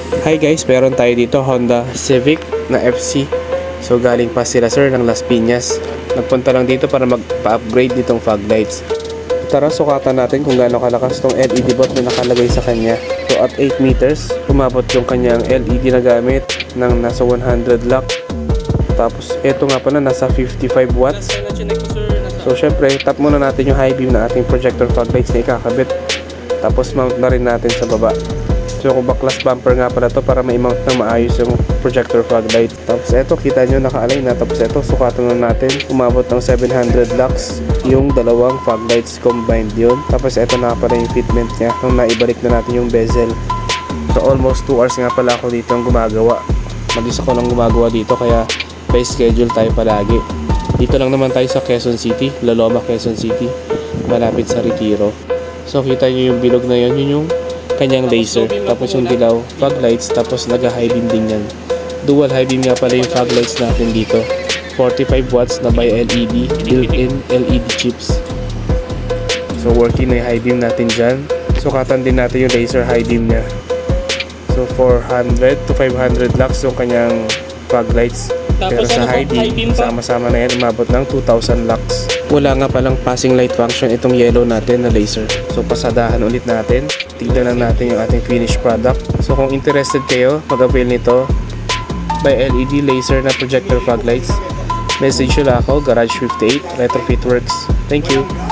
Hi guys, meron tayo dito Honda Civic na FC. So galing pa sila sir ng Las Piñas. Nagpunta lang dito para magpa-upgrade nitong fog lights. Tara, sukatan natin kung gaano kalakas tong LED board na nakalagay sa kanya. So at 8 meters, umabot yung kanyang LED na gamit ng nasa 100 lux. Tapos ito nga pala nasa 55 watts. So syempre, tap muna natin yung high beam na ating projector fog lights na ikakabit. Tapos mount na rin natin sa baba. So kung baklas bumper nga pala to para ma-mount na maayos yung projector fog light. Tapos eto, kita nyo naka-align na. Tapos eto, sukatan na natin. Umabot ng 700 lux yung dalawang fog lights combined yun. Tapos eto na pala yung fitment nya nung naibalik na natin yung bezel. So almost 2 hours nga pala ako dito ang gumagawa. Mag-isa ko lang gumagawa dito kaya by schedule tayo palagi. Dito lang naman tayo sa Quezon City, La Loma, Quezon City, malapit sa Retiro. So kita nyo yung bilog na yun, yun yung kanyang laser, tapos yung dilaw, fog lights, tapos nag-high beam din yan. Dual high beam nga pala yung fog lights natin dito. 45 watts na by LED, built-in LED chips. So working na yung high beam natin dyan. Sukatan din natin yung laser high beam nya. So 400 to 500 lux yung kanyang fog lights. Pero sa high beam, sama-sama na yan, umabot ng 2,000 lux. Wala nga palang passing light function itong yellow natin na laser. So pasadahan ulit natin. Tignan lang natin yung ating finished product. So kung interested kayo, mag-avail nito by LED laser na projector fog lights, message nyo lang ako, Garage 58, Retrofit Works. Thank you!